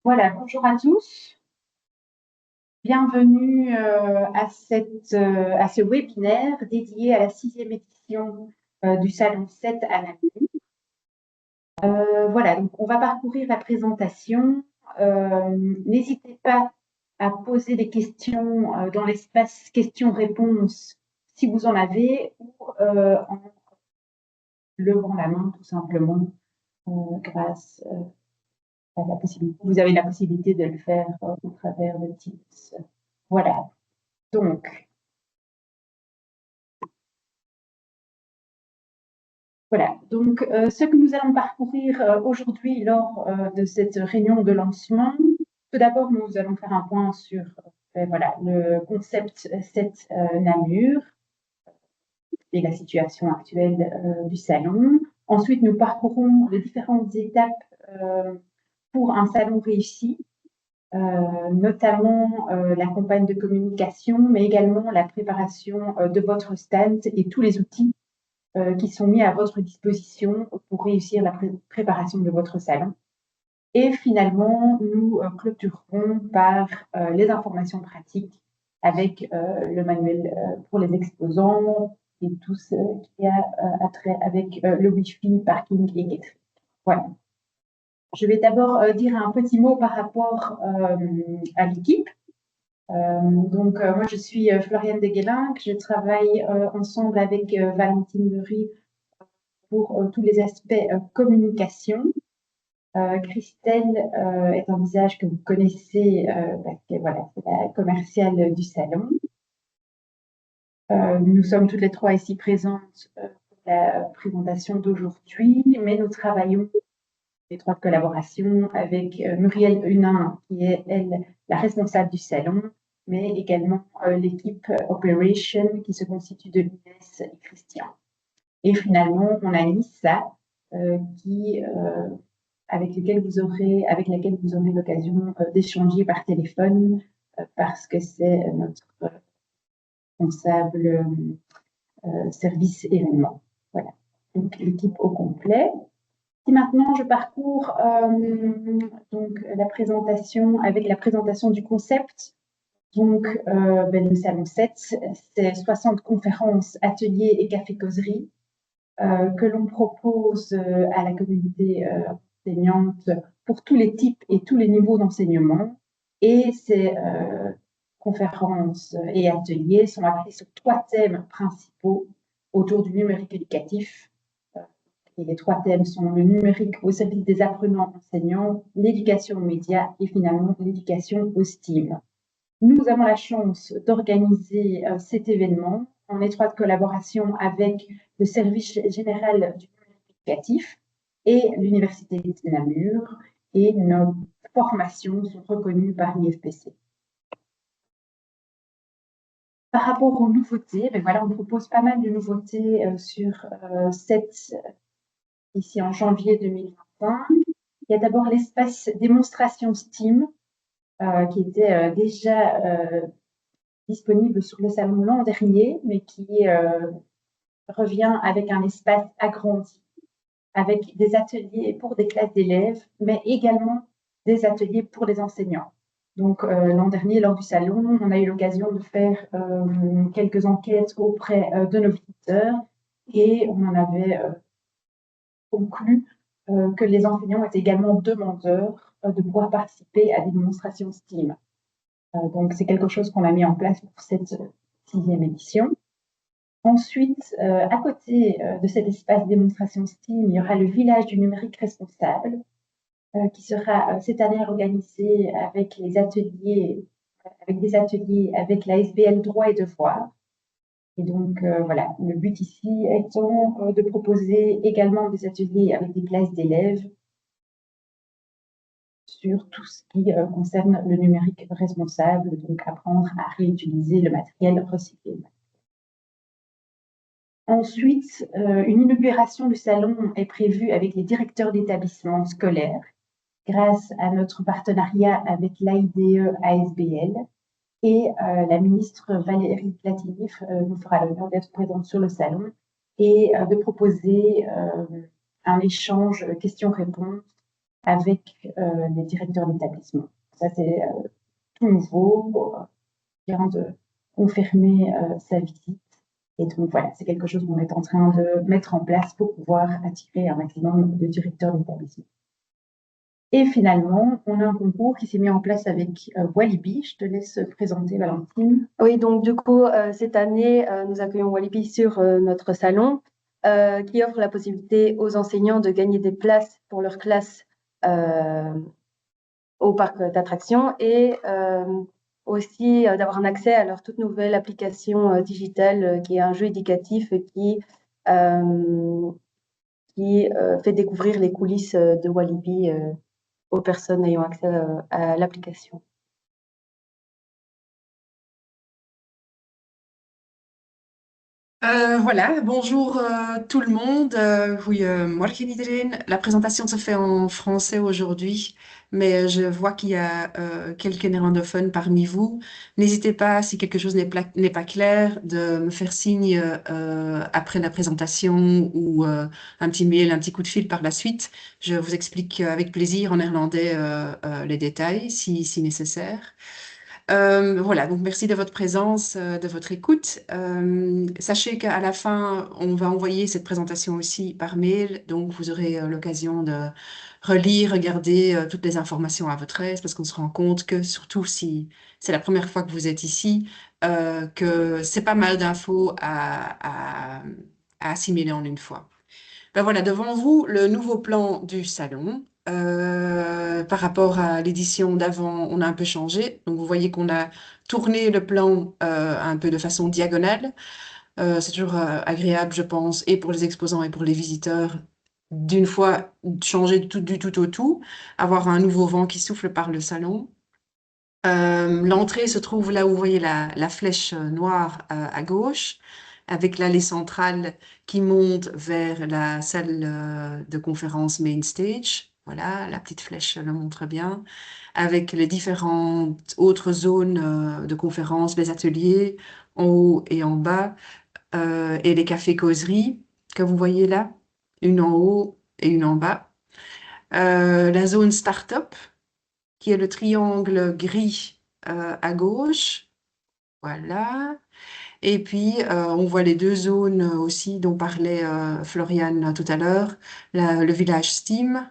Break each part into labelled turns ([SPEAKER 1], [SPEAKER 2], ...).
[SPEAKER 1] Voilà, bonjour à tous. Bienvenue à ce webinaire dédié à la 6e édition du Salon 7 à Namur. Voilà, donc on va parcourir la présentation. N'hésitez pas à poser des questions dans l'espace questions-réponses si vous en avez ou en levant la main tout simplement grâce à la possibilité. Vous avez la possibilité de le faire au travers de Teams. Voilà. Donc, voilà. Donc, ce que nous allons parcourir aujourd'hui lors de cette réunion de lancement, tout d'abord, nous allons faire un point sur voilà, le concept 7 Namur et la situation actuelle du salon. Ensuite, nous parcourons les différentes étapes pour un salon réussi, notamment la campagne de communication, mais également la préparation de votre stand et tous les outils qui sont mis à votre disposition pour réussir la préparation de votre salon. Et finalement, nous clôturerons par les informations pratiques avec le manuel pour les exposants et tout ce qui a attrait avec le Wi-Fi, parking et guest. Voilà. Je vais d'abord dire un petit mot par rapport à l'équipe. Moi, je suis Floriane Deguelinck. Je travaille ensemble avec Valentine Lery pour tous les aspects communication. Christelle est un visage que vous connaissez parce que voilà, c'est la commerciale du salon. Nous sommes toutes les trois ici présentes pour la présentation d'aujourd'hui, mais nous travaillons en étroite collaboration avec Muriel Hunin, qui est, elle, la responsable du salon, mais également l'équipe Operation qui se constitue de Inès et Christian. Et finalement, on a Nissa avec laquelle vous aurez l'occasion d'échanger par téléphone parce que c'est notre responsable service événement. Voilà. Donc l'équipe au complet. Si maintenant je parcours donc la présentation avec la présentation du concept. Donc, le salon 7, c'est 60 conférences, ateliers et café-causeries que l'on propose à la communauté enseignante pour tous les types et tous les niveaux d'enseignement. Et ces conférences et ateliers sont axés sur 3 thèmes principaux autour du numérique éducatif. Et les 3 thèmes sont le numérique au service des apprenants enseignants, l'éducation aux médias et finalement l'éducation au STEAM. Nous avons la chance d'organiser cet événement en étroite collaboration avec le service général du numérique éducatif et l'Université de Namur, et nos formations sont reconnues par l'IFPC. Par rapport aux nouveautés, voilà, on propose pas mal de nouveautés sur cette ici en janvier 2025. Il y a d'abord l'espace démonstration STEAM qui était déjà disponible sur le salon l'an dernier, mais qui revient avec un espace agrandi, avec des ateliers pour des classes d'élèves, mais également des ateliers pour les enseignants. Donc l'an dernier, lors du salon, on a eu l'occasion de faire quelques enquêtes auprès de nos visiteurs et on en avait conclu que les enseignants étaient également demandeurs de pouvoir participer à des démonstrations STEAM. Donc c'est quelque chose qu'on a mis en place pour cette 6e édition. Ensuite, à côté de cet espace démonstration STEAM, il y aura le village du numérique responsable qui sera cette année organisé avec des ateliers avec la SBL Droit et Devoir. Et donc, voilà, le but ici étant de proposer également des ateliers avec des classes d'élèves sur tout ce qui concerne le numérique responsable, donc apprendre à réutiliser le matériel recyclé. Ensuite, une inauguration du salon est prévue avec les directeurs d'établissements scolaires grâce à notre partenariat avec l'AIDE ASBL et la ministre Valérie Platini nous fera l'honneur d'être présente sur le salon et de proposer un échange questions-réponses avec les directeurs d'établissement. Ça, c'est tout nouveau, vient de confirmer sa visite. Et donc voilà, c'est quelque chose qu'on est en train de mettre en place pour pouvoir attirer un maximum de directeurs d'établissement. Et finalement, on a un concours qui s'est mis en place avec Walibi. Je te laisse présenter, Valentine.
[SPEAKER 2] Oui, donc du coup, cette année, nous accueillons Walibi sur notre salon qui offre la possibilité aux enseignants de gagner des places pour leur classe au parc d'attractions et aussi d'avoir un accès à leur toute nouvelle application digitale qui est un jeu éducatif qui fait découvrir les coulisses de Walibi aux personnes ayant accès à l'application.
[SPEAKER 3] Voilà, bonjour tout le monde. Oui, morgen iedereen. La présentation se fait en français aujourd'hui, mais je vois qu'il y a quelques néerlandophones parmi vous. N'hésitez pas, si quelque chose n'est pas clair, de me faire signe après la présentation ou un petit mail, un petit coup de fil par la suite. Je vous explique avec plaisir en néerlandais les détails si nécessaire. Voilà, donc merci de votre présence, de votre écoute. Sachez qu'à la fin, on va envoyer cette présentation aussi par mail, donc vous aurez l'occasion de relire, regarder toutes les informations à votre aise, parce qu'on se rend compte que, surtout si c'est la première fois que vous êtes ici, que c'est pas mal d'infos à assimiler en une fois. Ben voilà, devant vous, le nouveau plan du salon. Par rapport à l'édition d'avant, on a un peu changé. Donc, vous voyez qu'on a tourné le plan un peu de façon diagonale. C'est toujours agréable, je pense, et pour les exposants et pour les visiteurs, d'une fois changer du tout au tout, avoir un nouveau vent qui souffle par le salon. L'entrée se trouve là où vous voyez la flèche noire à gauche, avec l'allée centrale qui monte vers la salle de conférence Main Stage. Voilà, la petite flèche le montre bien, avec les différentes autres zones de conférence, les ateliers en haut et en bas, et les cafés-causeries que vous voyez là, une en haut et une en bas. La zone start-up, qui est le triangle gris à gauche. Voilà. Et puis, on voit les deux zones aussi dont parlait Floriane tout à l'heure, le village STEAM,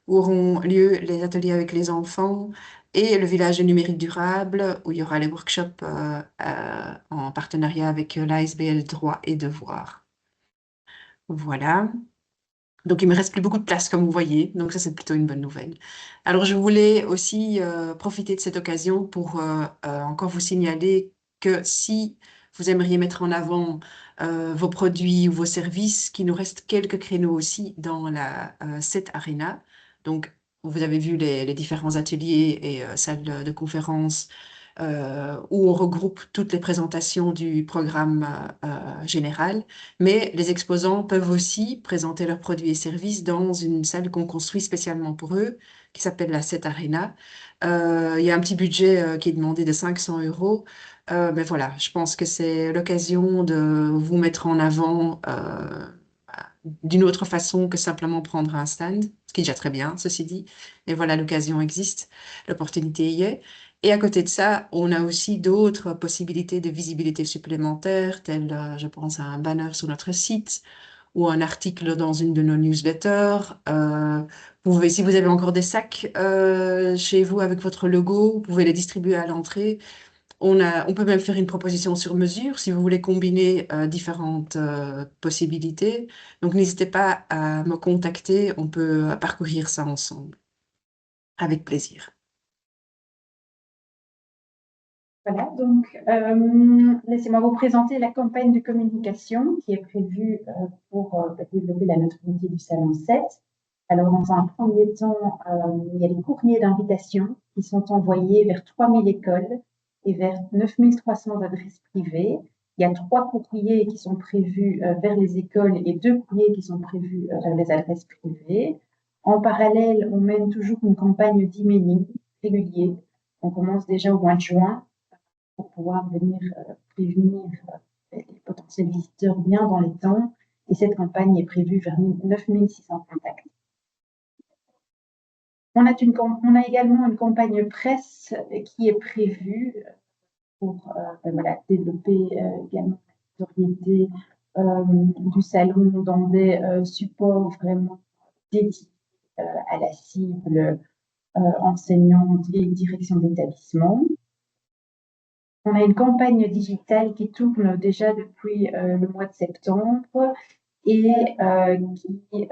[SPEAKER 3] où auront lieu les ateliers avec les enfants, et le village de numérique durable, où il y aura les workshops en partenariat avec l'ASBL Droit et Devoir. Voilà. Donc, il me reste plus beaucoup de place, comme vous voyez. Donc, ça, c'est plutôt une bonne nouvelle. Alors, je voulais aussi profiter de cette occasion pour encore vous signaler que si vous aimeriez mettre en avant vos produits ou vos services, qu'il nous reste quelques créneaux aussi dans la Set Arena. Donc, vous avez vu les différents ateliers et salles de conférence où on regroupe toutes les présentations du programme général, mais les exposants peuvent aussi présenter leurs produits et services dans une salle qu'on construit spécialement pour eux, qui s'appelle la Set Arena. Il y a un petit budget qui est demandé de 500 euros, mais voilà, je pense que c'est l'occasion de vous mettre en avant d'une autre façon que simplement prendre un stand, ce qui est déjà très bien, ceci dit. Mais voilà, l'occasion existe, l'opportunité y est. Et à côté de ça, on a aussi d'autres possibilités de visibilité supplémentaires, telles, je pense, à un banner sur notre site ou un article dans une de nos newsletters. Si vous avez encore des sacs chez vous avec votre logo, vous pouvez les distribuer à l'entrée. On peut même faire une proposition sur mesure si vous voulez combiner différentes possibilités. Donc, n'hésitez pas à me contacter. On peut parcourir ça ensemble. Avec plaisir.
[SPEAKER 1] Voilà, donc laissez-moi vous présenter la campagne de communication qui est prévue pour développer la notoriété du Salon 7. Alors, dans un premier temps, il y a des courriers d'invitation qui sont envoyés vers 3000 écoles et vers 9300 adresses privées. Il y a 3 courriers qui sont prévus vers les écoles et 2 courriers qui sont prévus vers les adresses privées. En parallèle, on mène toujours une campagne d'emailing régulier. On commence déjà au mois de juin pour pouvoir venir prévenir les potentiels visiteurs bien dans les temps. Et cette campagne est prévue vers 9600 contacts. On a également une campagne presse qui est prévue pour voilà, développer également la notoriété du salon dans des supports vraiment dédiés à la cible enseignante et direction d'établissement. On a une campagne digitale qui tourne déjà depuis le mois de septembre et qui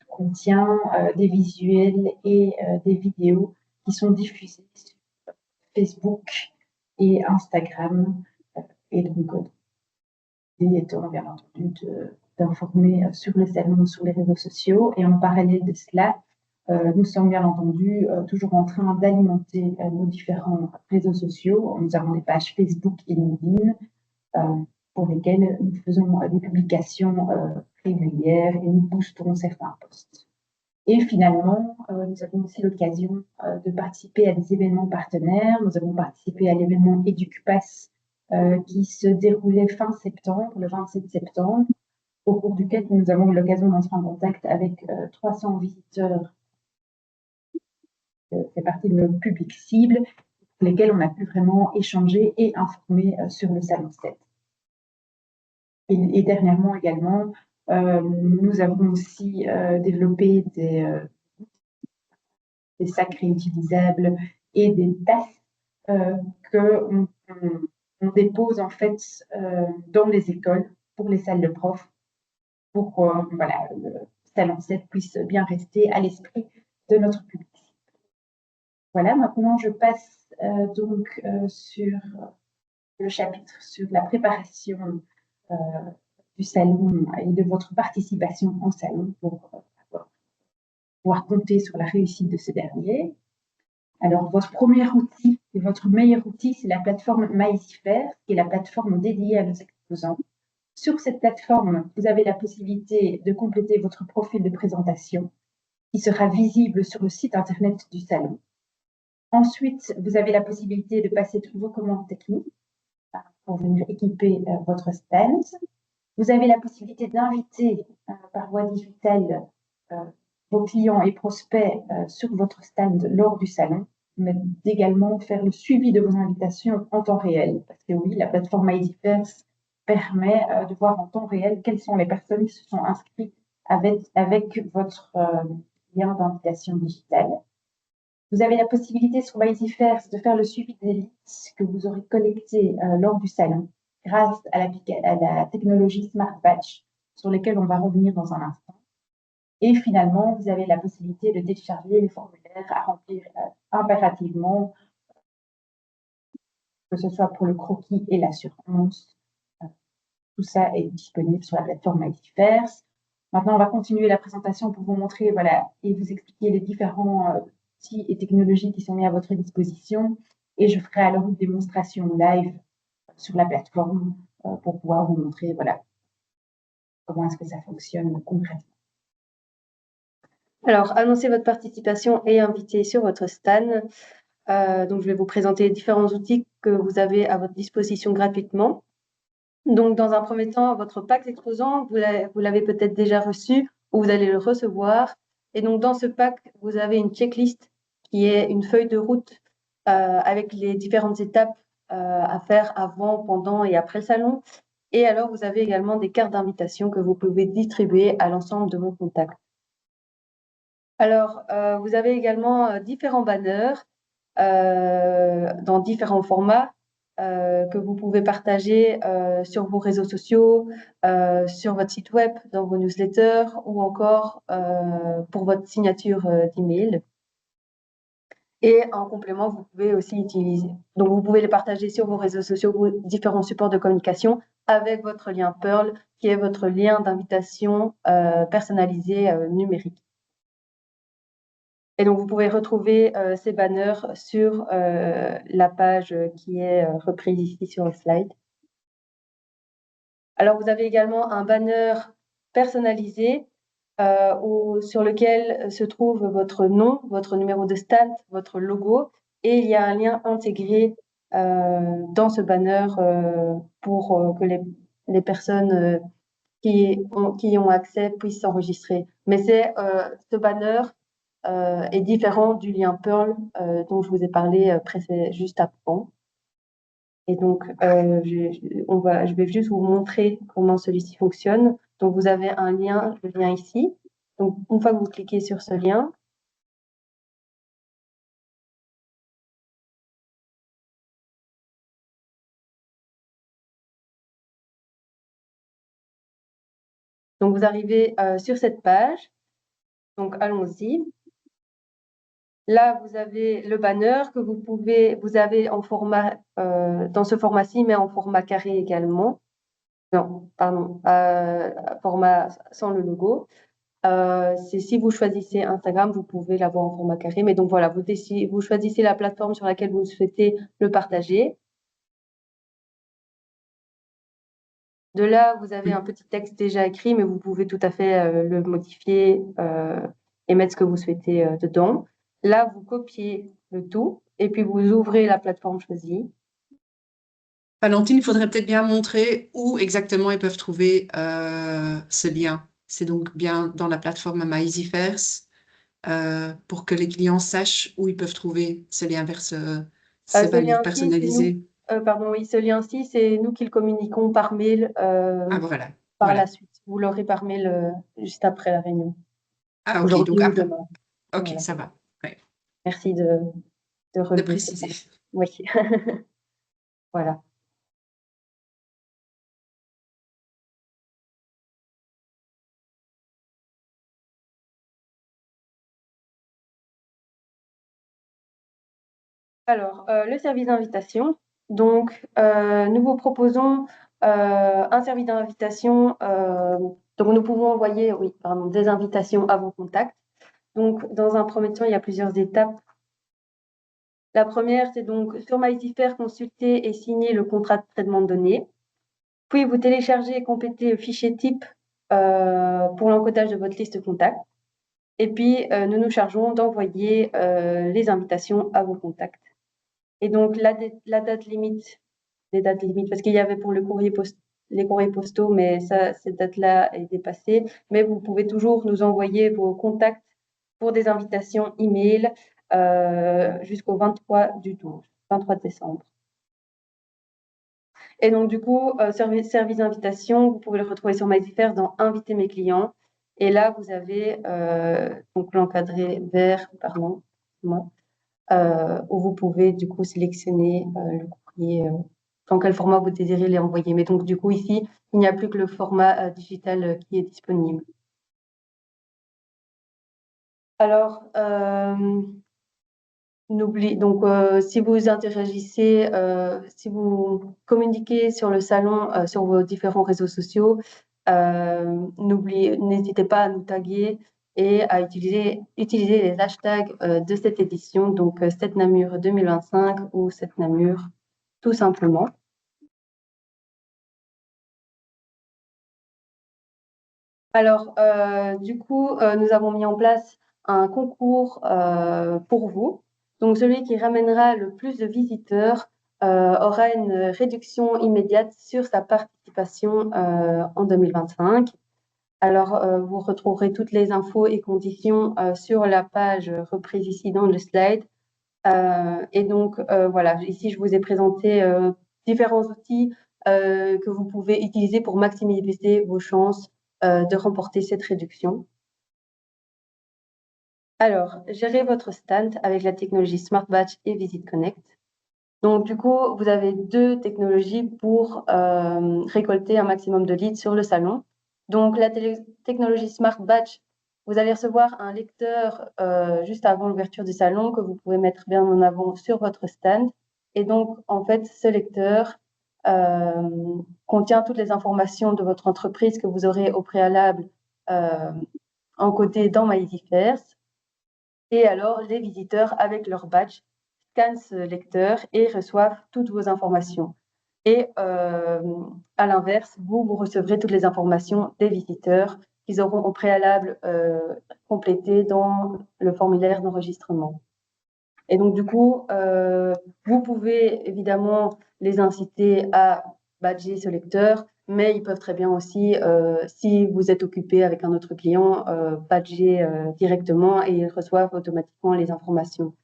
[SPEAKER 1] contient des visuels et des vidéos qui sont diffusés sur Facebook et Instagram. Et donc, étant bien entendu d'informer sur le salon, sur les réseaux sociaux. Et en parallèle de cela, nous sommes bien entendu toujours en train d'alimenter nos différents réseaux sociaux. Nous avons des pages Facebook et LinkedIn pour lesquelles nous faisons des publications régulières et nous boostons certains posts. Et finalement, nous avons aussi l'occasion de participer à des événements partenaires. Nous avons participé à l'événement EducPass qui se déroulait fin septembre, le 27 septembre, au cours duquel nous avons eu l'occasion d'entrer en contact avec 300 visiteurs fait partie de notre public cible, lesquels on a pu vraiment échanger et informer sur le Salon 7. Et dernièrement également, nous avons aussi développé des sacs réutilisables et des tasses qu'on dépose en fait dans les écoles pour les salles de profs, pour que voilà, le Salon 7 puisse bien rester à l'esprit de notre public. Voilà, maintenant je passe donc sur le chapitre sur la préparation du salon et de votre participation au salon pour pouvoir compter sur la réussite de ce dernier. Alors, votre premier outil et votre meilleur outil, c'est la plateforme MyEasyFair, qui est la plateforme dédiée à nos exposants. Sur cette plateforme, vous avez la possibilité de compléter votre profil de présentation qui sera visible sur le site internet du salon. Ensuite, vous avez la possibilité de passer toutes vos commandes techniques pour venir équiper votre stand. Vous avez la possibilité d'inviter par voie digitale vos clients et prospects sur votre stand lors du salon, mais également faire le suivi de vos invitations en temps réel. Parce que oui, la plateforme MyEasyFair permet de voir en temps réel quelles sont les personnes qui se sont inscrites avec votre lien d'invitation digitale. Vous avez la possibilité sur MyEasyFair de faire le suivi des leads que vous aurez collectés lors du salon grâce à la technologie Smart Batch sur lesquelles on va revenir dans un instant. Et finalement, vous avez la possibilité de télécharger les formulaires à remplir impérativement, que ce soit pour le croquis et l'assurance. Tout ça est disponible sur la plateforme MyEasyFair. Maintenant, on va continuer la présentation pour vous montrer voilà, et vous expliquer les différents outils et technologies qui sont mis à votre disposition. Et je ferai alors une démonstration live sur la plateforme pour pouvoir vous montrer voilà, comment est-ce que ça fonctionne concrètement.
[SPEAKER 2] Alors, annoncez votre participation et invitez sur votre stand. Donc, je vais vous présenter différents outils que vous avez à votre disposition gratuitement. Donc, dans un premier temps, votre pack exposant, vous l'avez peut-être déjà reçu ou vous allez le recevoir. Et donc, dans ce pack, vous avez une checklist qui est une feuille de route avec les différentes étapes à faire avant, pendant et après le salon. Et alors, vous avez également des cartes d'invitation que vous pouvez distribuer à l'ensemble de vos contacts. Alors, vous avez également différents banners dans différents formats que vous pouvez partager sur vos réseaux sociaux, sur votre site web, dans vos newsletters ou encore pour votre signature d'email. Et en complément, vous pouvez aussi utiliser. Donc, vous pouvez les partager sur vos réseaux sociaux, vos différents supports de communication avec votre lien Pearl, qui est votre lien d'invitation personnalisé numérique. Et donc, vous pouvez retrouver ces banners sur la page qui est reprise ici sur le slide. Alors, vous avez également un banner personnalisé sur lequel se trouve votre nom, votre numéro de stand, votre logo, et il y a un lien intégré dans ce banner pour que les personnes qui ont accès puissent s'enregistrer. Mais ce banner est différent du lien Pearl dont je vous ai parlé juste avant. Et donc, je vais juste vous montrer comment celui-ci fonctionne. Donc, vous avez le lien ici. Donc, une fois que vous cliquez sur ce lien, donc vous arrivez sur cette page. Donc, allons-y. Là, vous avez le banner que vous avez en format, dans ce format-ci, mais en format carré également. Non, pardon, format sans le logo. Si vous choisissez Instagram, vous pouvez l'avoir en format carré. Mais donc voilà, vous choisissez la plateforme sur laquelle vous souhaitez le partager. De là, vous avez un petit texte déjà écrit, mais vous pouvez tout à fait le modifier et mettre ce que vous souhaitez dedans. Là, vous copiez le tout et puis vous ouvrez la plateforme choisie.
[SPEAKER 3] Valentine, il faudrait peut-être bien montrer où exactement ils peuvent trouver ce lien. C'est donc bien dans la plateforme My EasyFairs pour que les clients sachent où ils peuvent trouver ce lien vers ces banners personnalisés.
[SPEAKER 2] Ce lien-ci, c'est nous qui le communiquons par mail
[SPEAKER 3] Ah, voilà.
[SPEAKER 2] par la suite. Vous l'aurez par mail juste après la réunion.
[SPEAKER 3] Ah, ok.
[SPEAKER 2] Aujourd'hui
[SPEAKER 3] Donc
[SPEAKER 2] ou
[SPEAKER 3] après.
[SPEAKER 2] demain.
[SPEAKER 3] Ok,
[SPEAKER 2] Voilà.
[SPEAKER 3] ça va. Ouais.
[SPEAKER 2] Merci de relever.
[SPEAKER 3] De préciser.
[SPEAKER 2] Oui. Voilà. Alors, le service d'invitation. Donc, nous vous proposons un service d'invitation. Donc, nous pouvons envoyer, des invitations à vos contacts. Donc, dans un premier temps, il y a plusieurs étapes. La première, c'est donc sur MyEasyFair, consulter et signer le contrat de traitement de données. Puis, vous téléchargez et complétez le fichier type pour l'encodage de votre liste de contacts. Et puis, nous nous chargeons d'envoyer les invitations à vos contacts. Et donc, la date limite, les dates limites, parce qu'il y avait pour les courriers postaux, mais cette date-là est dépassée. Mais vous pouvez toujours nous envoyer vos contacts pour des invitations email jusqu'au 23 décembre. Et donc, du coup, service d'invitation, vous pouvez le retrouver sur MyEasyFair dans Inviter mes clients. Et là, vous avez donc l'encadré vert, pardon, moi, où vous pouvez du coup sélectionner le courrier, dans quel format vous désirez les envoyer. Mais donc du coup ici, il n'y a plus que le format digital qui est disponible. Alors, si vous interagissez, si vous communiquez sur le salon, sur vos différents réseaux sociaux, n'hésitez pas à nous taguer et à utiliser les hashtags de cette édition, donc 7 Namur 2025 ou 7 Namur tout simplement. Alors, du coup, nous avons mis en place un concours pour vous. Donc, celui qui ramènera le plus de visiteurs aura une réduction immédiate sur sa participation en 2025. Alors, vous retrouverez toutes les infos et conditions sur la page reprise ici dans le slide. Et donc, voilà, ici, je vous ai présenté différents outils que vous pouvez utiliser pour maximiser vos chances de remporter cette réduction. Alors, gérez votre stand avec la technologie Smart Batch et Visit Connect. Donc, du coup, vous avez deux technologies pour récolter un maximum de leads sur le salon. Donc, la technologie Smart Batch, vous allez recevoir un lecteur juste avant l'ouverture du salon que vous pouvez mettre bien en avant sur votre stand. Et donc, en fait, ce lecteur contient toutes les informations de votre entreprise que vous aurez au préalable encodées dans MyEasyFairs. Et alors, les visiteurs, avec leur badge, scannent ce lecteur et reçoivent toutes vos informations. Et à l'inverse, vous recevrez toutes les informations des visiteurs qu'ils auront au préalable complétées dans le formulaire d'enregistrement. Et donc, du coup, vous pouvez évidemment les inciter à badger ce lecteur, mais ils peuvent très bien aussi, si vous êtes occupé avec un autre client, badger directement et ils reçoivent automatiquement les informations.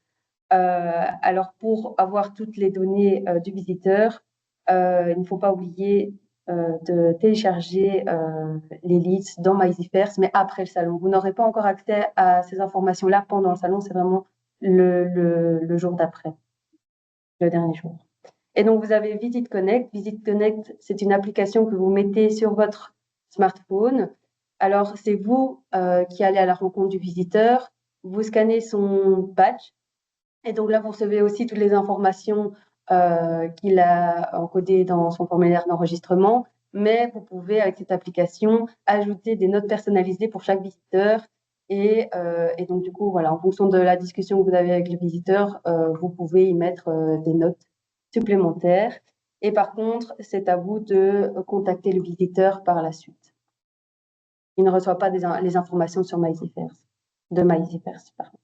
[SPEAKER 2] Alors, pour avoir toutes les données du visiteur, il ne faut pas oublier de télécharger les leads dans MyEasyFirst, mais après le salon. Vous n'aurez pas encore accès à ces informations-là pendant le salon, c'est vraiment le jour d'après, le dernier jour. Et donc, vous avez Visit Connect. Visit Connect, c'est une application que vous mettez sur votre smartphone. Alors, c'est vous qui allez à la rencontre du visiteur, vous scannez son badge, et donc là, vous recevez aussi toutes les informations qu'il a encodées dans son formulaire d'enregistrement, mais vous pouvez, avec cette application, ajouter des notes personnalisées pour chaque visiteur. Et donc, du coup, voilà, en fonction de la discussion que vous avez avec le visiteur, vous pouvez y mettre des notes supplémentaires. Et par contre, c'est à vous de contacter le visiteur par la suite. Il ne reçoit pas les informations sur MyEasyFirst, de MyEasyFirst, pardon.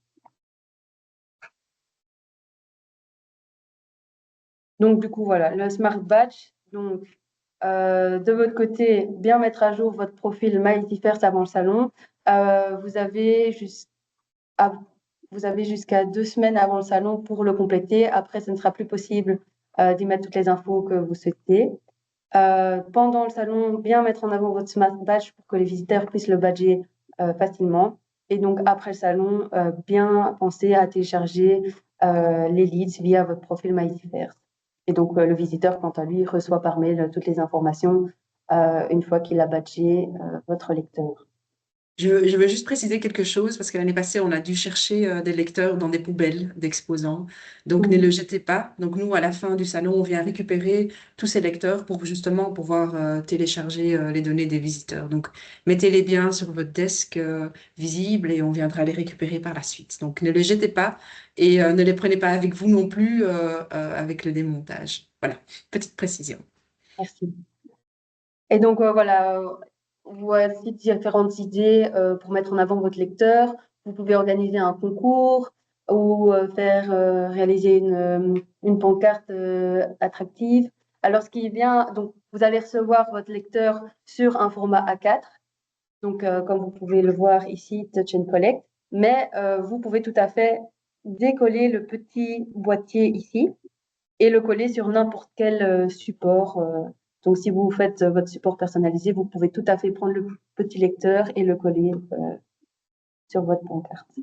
[SPEAKER 2] Donc, du coup, voilà, le Smart Badge. Donc, de votre côté, bien mettre à jour votre profil MyEasyFirst avant le salon. Vous avez jusqu'à 2 semaines avant le salon pour le compléter. Après, ce ne sera plus possible d'y mettre toutes les infos que vous souhaitez. Pendant le salon, bien mettre en avant votre Smart Badge pour que les visiteurs puissent le badger facilement. Et donc, après le salon, bien penser à télécharger les leads via votre profil MyEasyFirst. Et donc, le visiteur, quant à lui, reçoit par mail toutes les informations une fois qu'il a badgé votre lecteur.
[SPEAKER 3] Je veux juste préciser quelque chose parce que l'année passée, on a dû chercher des lecteurs dans des poubelles d'exposants. Donc, ne le jetez pas. Donc, nous, à la fin du salon, on vient récupérer tous ces lecteurs pour justement pouvoir télécharger les données des visiteurs. Donc, mettez-les bien sur votre desk visible et on viendra les récupérer par la suite. Donc, ne les jetez pas et ne les prenez pas avec vous non plus avec le démontage. Voilà, petite précision.
[SPEAKER 2] Merci. Et donc, voilà, voici différentes idées pour mettre en avant votre lecteur. Vous pouvez organiser un concours ou réaliser une pancarte attractive. Alors, ce qui est bien, donc, vous allez recevoir votre lecteur sur un format A4. Donc, comme vous pouvez le voir ici, Touch and Collect. Mais vous pouvez tout à fait décoller le petit boîtier ici et le coller sur n'importe quel support. Donc, si vous faites votre support personnalisé, vous pouvez tout à fait prendre le petit lecteur et le coller sur votre pancarte.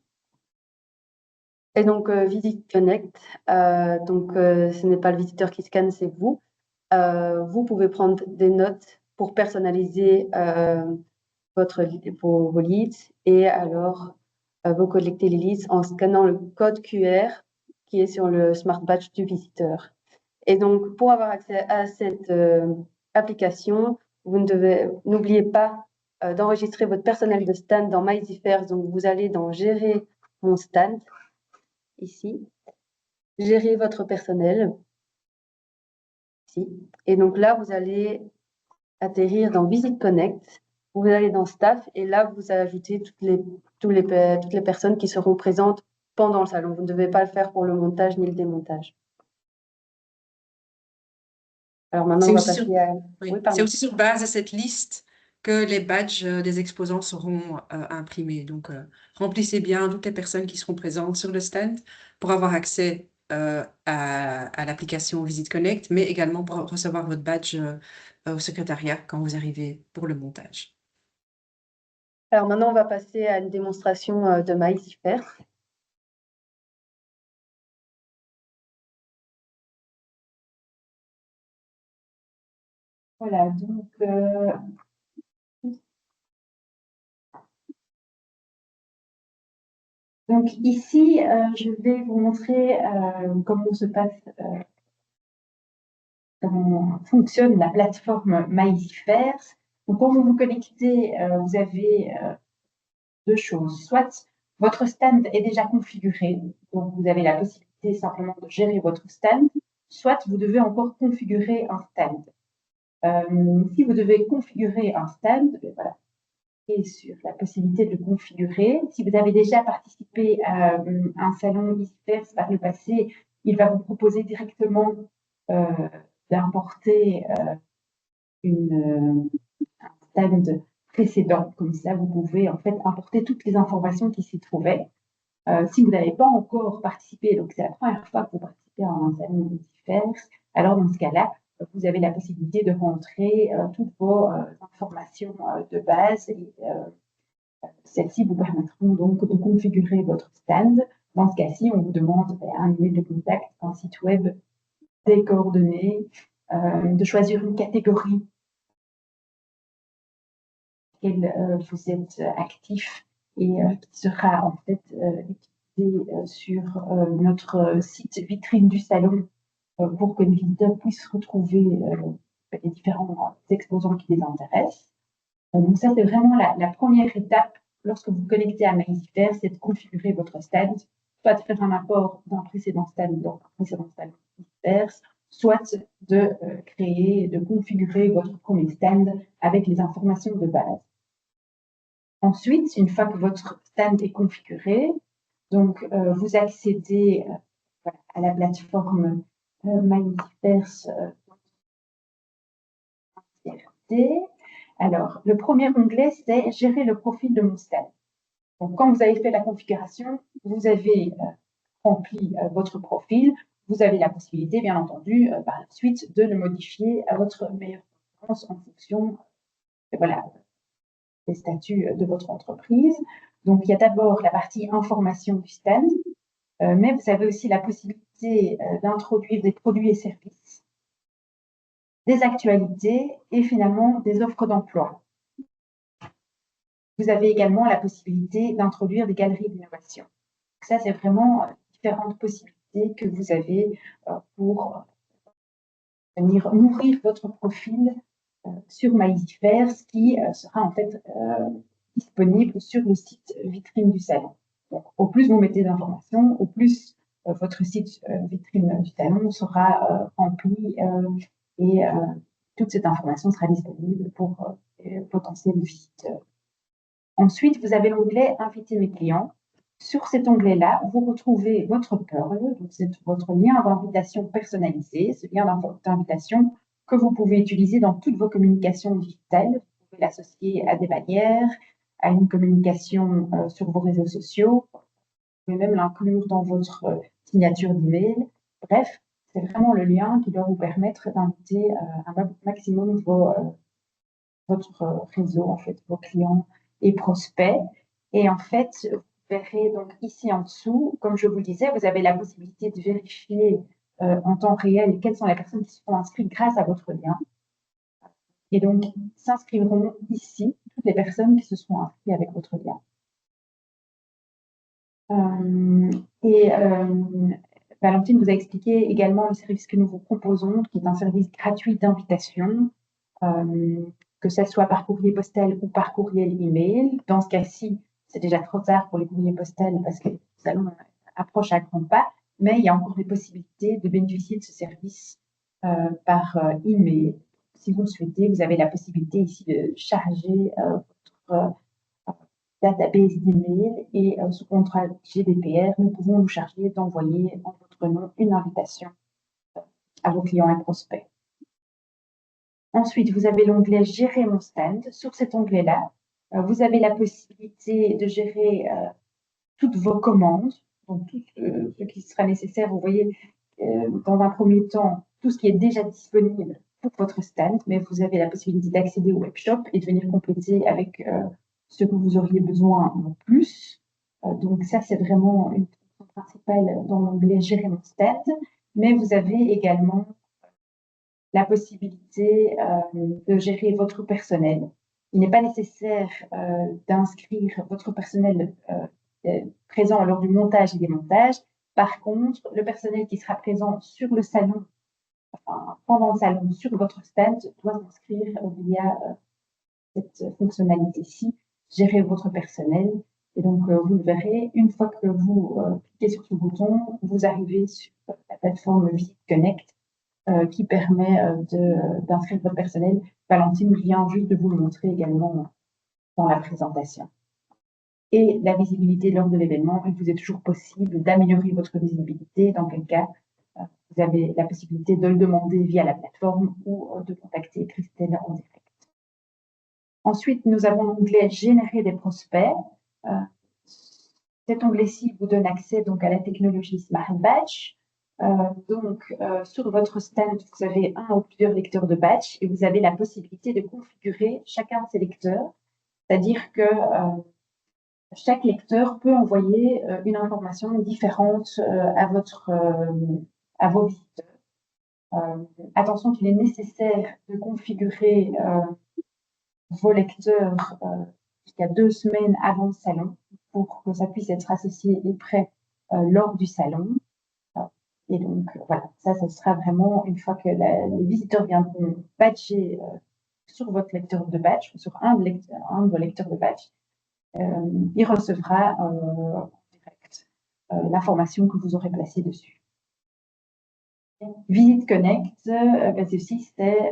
[SPEAKER 2] Et donc, Visit Connect, ce n'est pas le visiteur qui scanne, c'est vous. Vous pouvez prendre des notes pour personnaliser vos leads et alors vous collectez les leads en scannant le code QR qui est sur le Smart Badge du visiteur. Et donc, pour avoir accès à cette application, n'oubliez pas d'enregistrer votre personnel de stand dans MyEasyFirst. Donc, vous allez dans Gérer mon stand, ici, Gérer votre personnel, ici. Et donc là, vous allez atterrir dans Visit Connect. Vous allez dans Staff et là, vous ajoutez toutes les personnes qui seront présentes pendant le salon. Vous ne devez pas le faire pour le montage ni le démontage. Alors maintenant, on va passer à...
[SPEAKER 3] Oui, c'est aussi sur base de cette liste que les badges des exposants seront imprimés. Donc, remplissez bien toutes les personnes qui seront présentes sur le stand pour avoir accès à l'application Visit Connect, mais également pour recevoir votre badge au secrétariat quand vous arrivez pour le montage.
[SPEAKER 2] Alors maintenant, on va passer à une démonstration de MyEasyFirst.
[SPEAKER 1] Voilà, donc ici, je vais vous montrer comment comment fonctionne la plateforme MyEasyFirst. Donc, quand vous vous connectez, vous avez deux choses. Soit votre stand est déjà configuré, donc vous avez la possibilité simplement de gérer votre stand, soit vous devez encore configurer un stand. Si vous devez configurer un stand, voilà, et sur la possibilité de le configurer. Si vous avez déjà participé à un salon EasyFirst par le passé, il va vous proposer directement d'importer un stand précédent. Comme ça, vous pouvez en fait importer toutes les informations qui s'y trouvaient. Si vous n'avez pas encore participé, donc c'est la première fois que vous participez à un salon Multiverse, alors dans ce cas-là, vous avez la possibilité de rentrer toutes vos informations de base et celles-ci vous permettront donc de configurer votre stand. Dans ce cas-ci, on vous demande un email de contact, un site web, des coordonnées, de choisir une catégorie dans laquelle vous êtes actif et qui sera en fait utilisée sur notre site vitrine du salon pour que les visiteurs puissent retrouver les différents exposants qui les intéressent. Donc ça, c'est vraiment la première étape lorsque vous connectez à Mailliver, c'est de configurer votre stand, soit de faire un import d'un précédent stand dans un précédent stand Mailliver, soit de créer, de configurer votre premier stand avec les informations de base. Ensuite, une fois que votre stand est configuré, donc vous accédez à la plateforme Mailliverse. Alors, le premier onglet, c'est gérer le profil de mon stand. Donc, quand vous avez fait la configuration, vous avez rempli votre profil, vous avez la possibilité, bien entendu, par la suite, de le modifier à votre meilleure convenance en fonction des statuts de votre entreprise. Donc, il y a d'abord la partie information du stand, mais vous avez aussi la possibilité d'introduire des produits et services, des actualités et finalement des offres d'emploi. Vous avez également la possibilité d'introduire des galeries d'innovation. Ça, c'est vraiment différentes possibilités que vous avez pour venir nourrir votre profil sur Mailliverse qui sera en fait disponible sur le site vitrine du salon. Donc, au plus vous mettez d'informations, au plus votre site vitrine du salon sera rempli et toute cette information sera disponible pour potentiels visiteurs. Ensuite, vous avez l'onglet « Inviter mes clients ». Sur cet onglet-là, vous retrouvez votre Pearl, donc c'est votre lien d'invitation personnalisé, ce lien d'invitation que vous pouvez utiliser dans toutes vos communications digitales. Vous pouvez l'associer à des bannières, à une communication sur vos réseaux sociaux. Vous pouvez même l'inclure dans votre signature d'email. Bref, c'est vraiment le lien qui doit vous permettre d'inviter un maximum votre réseau, en fait, vos clients et prospects. Et en fait, vous verrez donc ici en dessous, comme je vous le disais, vous avez la possibilité de vérifier en temps réel quelles sont les personnes qui sont inscrites grâce à votre lien. Et donc, s'inscriveront ici toutes les personnes qui se sont inscrites avec votre lien. Valentine vous a expliqué également le service que nous vous proposons, qui est un service gratuit d'invitation, que ce soit par courrier postal ou par courriel email. Dans ce cas-ci, c'est déjà trop tard pour les courriers postaux parce que le salon approche à grands pas, mais il y a encore des possibilités de bénéficier de ce service par email. Si vous le souhaitez, vous avez la possibilité ici de charger votre database d'email et sous contrat GDPR, nous pouvons nous charger d'envoyer en votre nom une invitation à vos clients et prospects. Ensuite, vous avez l'onglet « Gérer mon stand ». Sur cet onglet-là, vous avez la possibilité de gérer toutes vos commandes, donc tout ce qui sera nécessaire. Vous voyez, dans un premier temps, tout ce qui est déjà disponible pour votre stand, mais vous avez la possibilité d'accéder au webshop et de venir compléter avec ce que vous auriez besoin en plus. Donc ça, c'est vraiment une fonction principale dans l'onglet « Gérer mon stand ». Mais vous avez également la possibilité de gérer votre personnel. Il n'est pas nécessaire d'inscrire votre personnel présent lors du montage et des montages. Par contre, le personnel qui sera présent sur le salon, enfin, pendant le salon, sur votre stand, doit s'inscrire via cette fonctionnalité-ci, gérer votre personnel. Et donc, vous le verrez, une fois que vous cliquez sur ce bouton, vous arrivez sur la plateforme Visite Connect qui permet d'inscrire votre personnel. Valentine vient juste de vous le montrer également dans la présentation. Et la visibilité lors de l'événement, il vous est toujours possible d'améliorer votre visibilité, dans quel cas vous avez la possibilité de le demander via la plateforme ou de contacter Christelle en direct. Ensuite, nous avons l'onglet Générer des prospects. Cet onglet-ci vous donne accès donc à la technologie Smart Batch. Sur votre stand, vous avez un ou plusieurs lecteurs de batch et vous avez la possibilité de configurer chacun de ces lecteurs. C'est-à-dire que chaque lecteur peut envoyer une information différente à vos visiteurs. Attention qu'il est nécessaire de configurer vos lecteurs jusqu'à 2 semaines avant le salon pour que ça puisse être associé et prêt lors du salon. Et donc, voilà, ça sera vraiment une fois que les visiteurs viendront badger sur votre lecteur de badge, sur un de vos lecteurs de badge, il recevra en direct l'information que vous aurez placée dessus. Visite Connect, ceci, c'est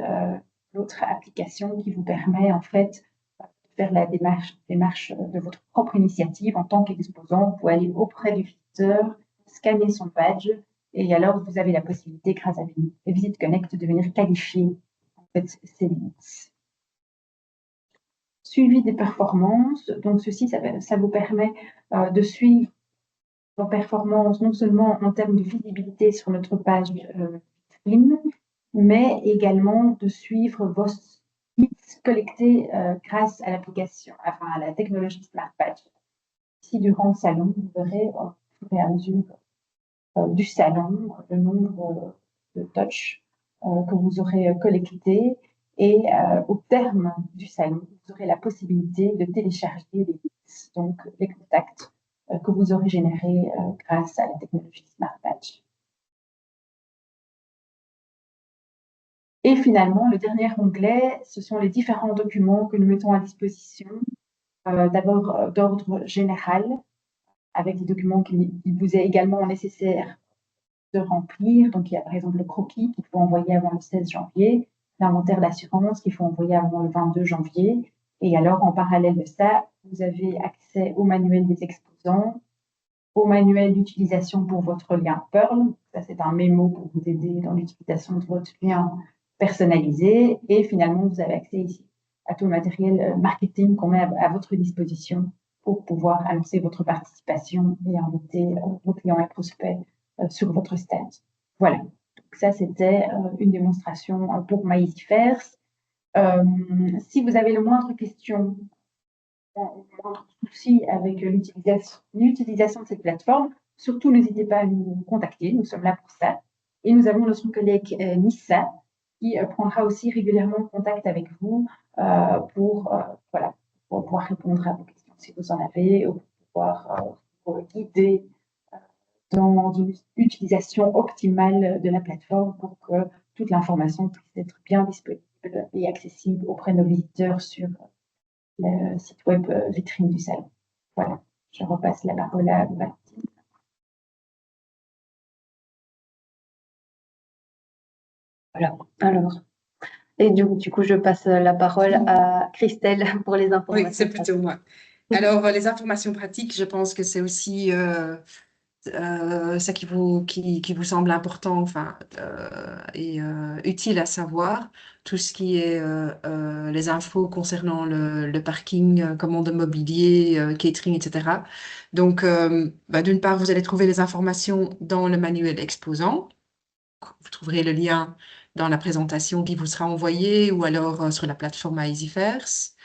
[SPEAKER 1] l'autre application qui vous permet en fait de faire la démarche de votre propre initiative en tant qu'exposant. Vous pouvez aller auprès du visiteur, scanner son badge, et alors vous avez la possibilité, grâce à Visite Connect, de venir qualifier en fait ces limites. Suivi des performances, donc ceci, ça vous permet de suivre vos performances, non seulement en termes de visibilité sur notre page vitrine, mais également de suivre vos hits collectés grâce à l'application, enfin à la technologie Smart Badge. Ici, durant le salon, vous verrez au fur et à mesure du salon le nombre de touches que vous aurez collectés. Et au terme du salon, vous aurez la possibilité de télécharger les hits, donc les contacts que vous aurez générés grâce à la technologie Smart Badge. Et finalement, le dernier onglet, ce sont les différents documents que nous mettons à disposition. D'abord d'ordre général, avec des documents qu'il vous est également nécessaire de remplir. Donc, il y a par exemple le croquis qu'il faut envoyer avant le 16 janvier, l'inventaire d'assurance qu'il faut envoyer avant le 22 janvier. Et alors, en parallèle de ça, vous avez accès au manuel des exposants, au manuel d'utilisation pour votre lien Pearl. Ça, c'est un mémo pour vous aider dans l'utilisation de votre lien personnalisé. Et finalement, vous avez accès ici à tout le matériel marketing qu'on met à votre disposition pour pouvoir annoncer votre participation et inviter vos clients et prospects sur votre stand. Voilà. Donc ça, c'était une démonstration pour MyEasyFirst. Si vous avez le moindre question, le moindre souci avec l'utilisation de cette plateforme, surtout n'hésitez pas à nous contacter. Nous sommes là pour ça. Et nous avons notre collègue Nissa qui prendra aussi régulièrement contact avec vous pour pouvoir répondre à vos questions si vous en avez, ou pour pouvoir vous guider dans une utilisation optimale de la plateforme pour que toute l'information puisse être bien disponible et accessible auprès de nos visiteurs sur le site web vitrine du salon. Voilà, je repasse la parole à Valentine.
[SPEAKER 2] Voilà, alors. Et du coup, je passe la parole à Christelle pour les informations.
[SPEAKER 3] Oui, c'est plutôt moi. Alors, les informations pratiques, je pense que c'est aussi ça qui vous semble important, enfin, et utile à savoir, tout ce qui est les infos concernant le parking, commande mobilier, catering, etc. Donc, d'une part, vous allez trouver les informations dans le manuel exposant. Vous trouverez le lien dans la présentation qui vous sera envoyée ou alors sur la plateforme MyEasyFirst.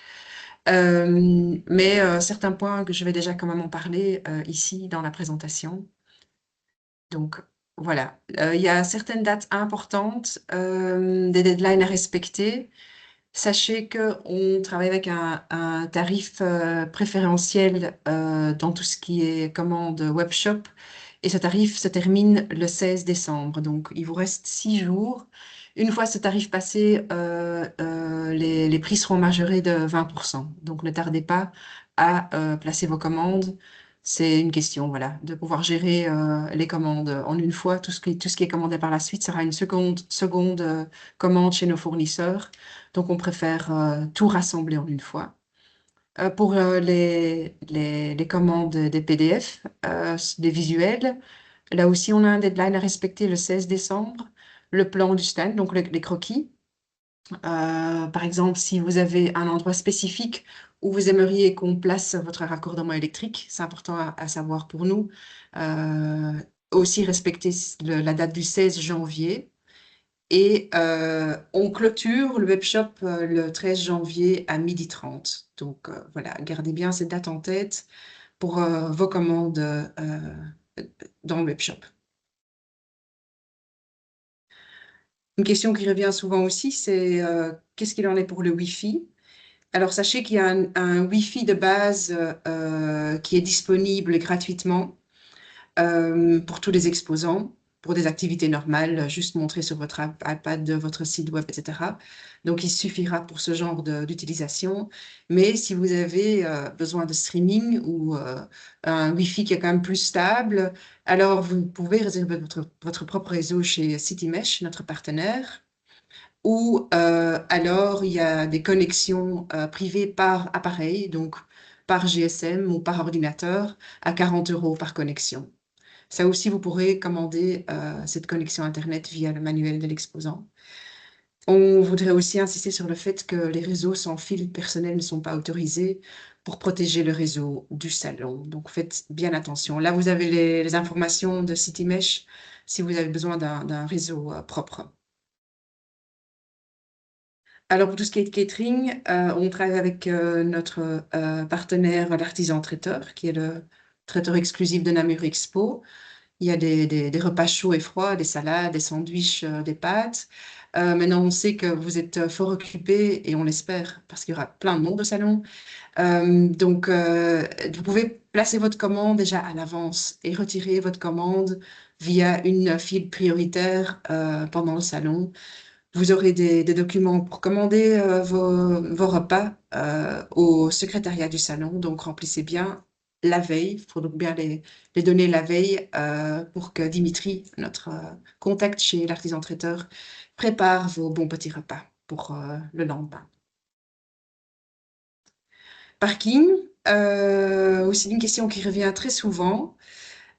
[SPEAKER 3] Mais certains points que je vais déjà quand même en parler ici dans la présentation. Donc, voilà. Il y a certaines dates importantes, des deadlines à respecter. Sachez qu'on travaille avec un tarif préférentiel dans tout ce qui est commande webshop. Et ce tarif se termine le 16 décembre. Donc, il vous reste 6 jours. Une fois ce tarif passé, les prix seront majorés de 20%. Donc, ne tardez pas à placer vos commandes. C'est une question, voilà, de pouvoir gérer les commandes en une fois. Tout ce qui est commandé par la suite sera une seconde commande chez nos fournisseurs. Donc, on préfère tout rassembler en une fois. Pour les commandes des PDF, des visuels, Là aussi, on a un deadline à respecter le 16 décembre. Le plan du stand, donc les croquis. Par exemple, si vous avez un endroit spécifique où vous aimeriez qu'on place votre raccordement électrique, c'est important à savoir pour nous. Euh, Aussi respecter la date du 16 janvier. Et on clôture le webshop le 13 janvier à 12h30. Donc voilà, gardez bien cette date en tête pour vos commandes dans le webshop. Une question qui revient souvent aussi, c'est qu'est-ce qu'il en est pour le Wi-Fi? Alors sachez qu'il y a un Wi-Fi de base qui est disponible gratuitement pour tous les exposants, pour des activités normales, juste montrer sur votre iPad, votre site web, etc. Donc, il suffira pour ce genre d'utilisation. Mais si vous avez besoin de streaming ou un Wi-Fi qui est quand même plus stable, alors vous pouvez réserver votre propre réseau chez CityMesh, notre partenaire. Ou alors, il y a des connexions privées par appareil, donc par GSM ou par ordinateur, à 40 € par connexion. Ça aussi, vous pourrez commander cette connexion Internet via le manuel de l'exposant. On voudrait aussi insister sur le fait que les réseaux sans fil personnel ne sont pas autorisés pour protéger le réseau du salon. Donc, faites bien attention. Là, vous avez les informations de CityMesh si vous avez besoin d'un réseau propre. Alors, pour tout ce qui est catering, on travaille avec notre partenaire, l'artisan traiteur, qui est le traiteur exclusif de Namur Expo. Il y a des repas chauds et froids, des salades, des sandwichs, des pâtes. Maintenant, on sait que vous êtes fort occupé et on l'espère parce qu'il y aura plein de monde au salon. Donc, vous pouvez placer votre commande déjà à l'avance et retirer votre commande via une file prioritaire pendant le salon. Vous aurez des documents pour commander vos repas au secrétariat du salon. Donc, remplissez bien la veille. Il faut donc bien les donner la veille pour que Dimitri, notre contact chez l'artisan traiteur, prépare vos bons petits repas pour le lendemain. Parking, aussi une question qui revient très souvent.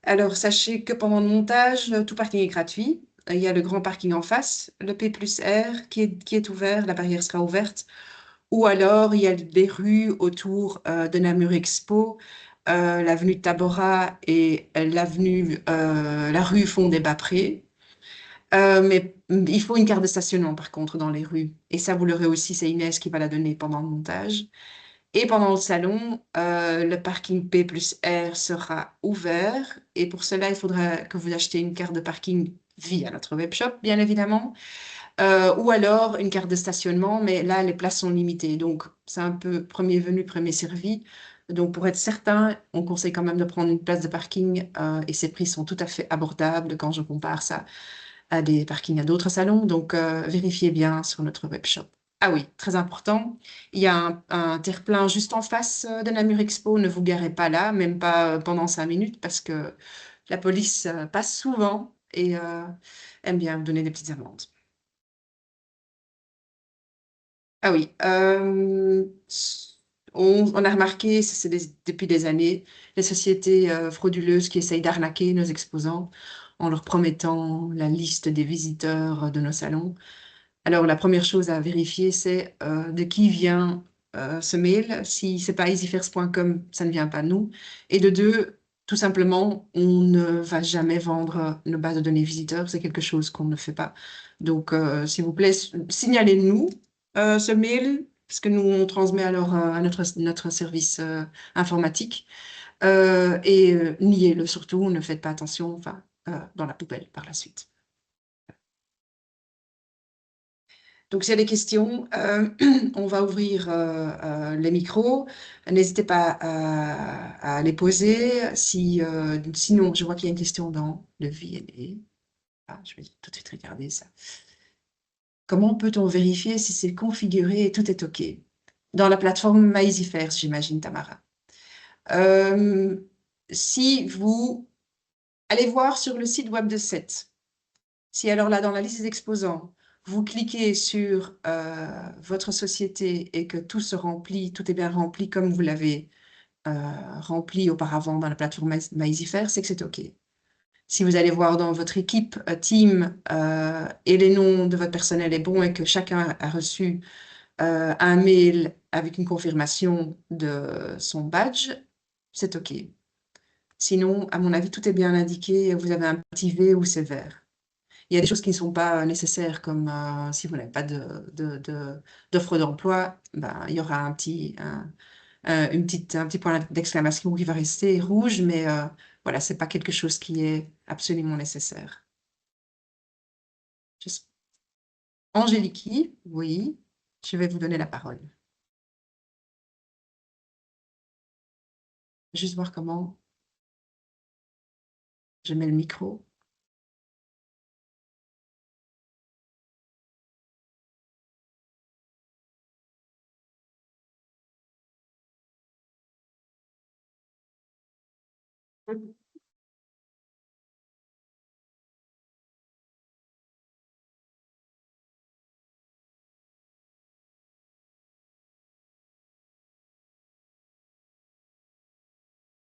[SPEAKER 3] Alors, sachez que pendant le montage, tout parking est gratuit. Il y a le grand parking en face, le P plus R qui est ouvert, la barrière sera ouverte. Ou alors, il y a les rues autour de Namur Expo, l'avenue de Tabora et la rue Fond-des-Bas-Prés. Mais il faut une carte de stationnement, par contre, dans les rues. Et ça, vous l'aurez aussi, c'est Inès qui va la donner pendant le montage. Et pendant le salon, le parking P plus R sera ouvert. Et pour cela, il faudra que vous achetiez une carte de parking via notre webshop, bien évidemment. Ou alors une carte de stationnement, mais là, les places sont limitées. Donc, c'est un peu premier venu, premier servi. Donc, pour être certain, on conseille quand même de prendre une place de parking et ces prix sont tout à fait abordables quand je compare ça à des parkings à d'autres salons. Donc, vérifiez bien sur notre webshop. Ah oui, très important. Il y a un terre-plein juste en face de Namur Expo. Ne vous garez pas là, même pas pendant 5 minutes, parce que la police passe souvent et aime bien vous donner des petites amendes. Ah oui, on a remarqué, ça, c'est depuis des années, les sociétés frauduleuses qui essayent d'arnaquer nos exposants en leur promettant la liste des visiteurs de nos salons. Alors, la première chose à vérifier, c'est de qui vient ce mail. Si c'est pas easyfairs.com, ça ne vient pas de nous. Et de deux, tout simplement, on ne va jamais vendre nos bases de données visiteurs. C'est quelque chose qu'on ne fait pas. Donc, s'il vous plaît, signalez-nous ce mail, parce que nous, on transmet alors à notre service informatique. Et niez-le surtout, ne faites pas attention, enfin, dans la poubelle par la suite. Donc, s'il y a des questions, on va ouvrir les micros. N'hésitez pas à les poser. Sinon, je vois qu'il y a une question dans le VNA. Ah, je vais tout de suite regarder ça. Comment peut-on vérifier si c'est configuré et tout est OK? Dans la plateforme MyEasyFairs, j'imagine, Tamara. Euh, Si vous allez voir sur le site web de SET, si alors là, dans la liste des exposants, vous cliquez sur votre société et que tout se remplit, tout est bien rempli comme vous l'avez rempli auparavant dans la plateforme MyEasyFair, c'est que c'est OK. Si vous allez voir dans votre équipe, team, et les noms de votre personnel est bon et que chacun a reçu un mail avec une confirmation de son badge, c'est OK. Sinon, à mon avis, tout est bien indiqué. Vous avez un petit V ou c'est vert. Il y a des choses qui ne sont pas nécessaires, comme si vous n'avez pas d'offre d'emploi, ben, il y aura un petit point d'exclamation qui va rester rouge, mais voilà, c'est pas quelque chose qui est absolument nécessaire. Just- Angéliki, oui, je vais vous donner la parole. Juste voir comment je mets le micro.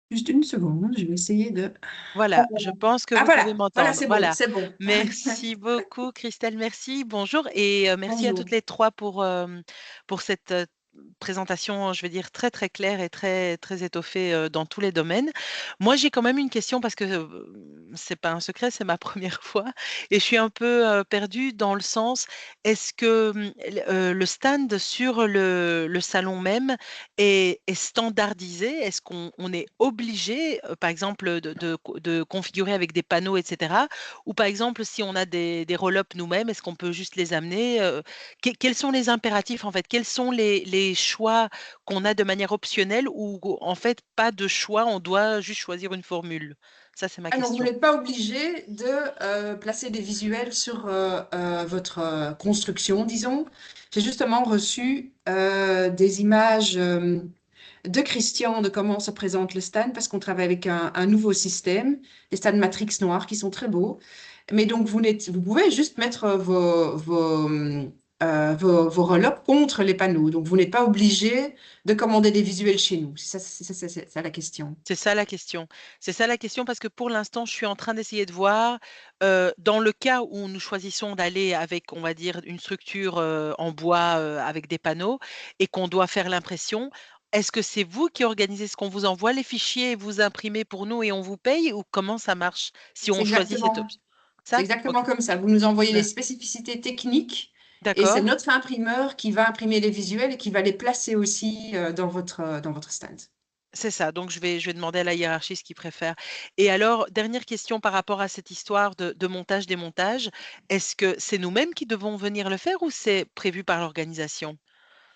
[SPEAKER 3] Juste une seconde, je vais essayer de...
[SPEAKER 4] Voilà, je pense que
[SPEAKER 3] Ah
[SPEAKER 4] vous pouvez
[SPEAKER 3] voilà,
[SPEAKER 4] m'entendre.
[SPEAKER 3] c'est bon,
[SPEAKER 4] Voilà.
[SPEAKER 3] c'est bon.
[SPEAKER 4] Merci beaucoup, Christelle. Merci. Bonjour et merci à
[SPEAKER 3] Bonjour.
[SPEAKER 4] toutes les trois pour cette présentation, je vais dire, très, très claire et très, très étoffée dans tous les domaines. Moi, j'ai quand même une question parce que c'est pas un secret, c'est ma première fois et je suis un peu perdue dans le sens, est-ce que le stand sur le salon même est standardisé? Est-ce qu'on est obligé, par exemple, de configurer avec des panneaux, etc. Ou par exemple, si on a des roll-up nous-mêmes, est-ce qu'on peut juste les amener? Quels sont les impératifs, en fait? Quels sont les choix qu'on a de manière optionnelle ou en fait, pas de choix, on doit juste choisir une formule? Ça, c'est ma
[SPEAKER 3] Ah non, vous
[SPEAKER 4] question.
[SPEAKER 3] n'êtes pas obligé de placer des visuels sur votre construction, disons. J'ai justement reçu des images de Christian de comment se présente le stand parce qu'on travaille avec un nouveau système, des stands Matrix noirs qui sont très beaux. Mais donc, vous pouvez juste mettre vos roll-up contre les panneaux. Donc, vous n'êtes pas obligé de commander des visuels chez nous. C'est ça la question.
[SPEAKER 4] C'est ça la question. C'est ça la question parce que pour l'instant, je suis en train d'essayer de voir, dans le cas où nous choisissons d'aller avec, on va dire, une structure, en bois, avec des panneaux et qu'on doit faire l'impression, est-ce que c'est vous qui organisez ce qu'on vous envoie les fichiers et vous imprimez pour nous et on vous paye ou comment ça marche si
[SPEAKER 3] C'est
[SPEAKER 4] on choisit cette
[SPEAKER 3] exactement,
[SPEAKER 4] option?
[SPEAKER 3] c'est
[SPEAKER 4] Ça?
[SPEAKER 3] exactement
[SPEAKER 4] OK.
[SPEAKER 3] comme ça. Vous nous envoyez les
[SPEAKER 4] Ouais.
[SPEAKER 3] spécificités techniques et c'est
[SPEAKER 4] D'accord.
[SPEAKER 3] notre imprimeur qui va imprimer les visuels et qui va les placer aussi dans votre stand.
[SPEAKER 4] C'est ça, donc je vais demander à la hiérarchie ce qu'ils préfèrent. Et alors, dernière question par rapport à cette histoire de montage-démontage, est-ce que c'est nous-mêmes qui devons venir le faire ou c'est prévu par l'organisation?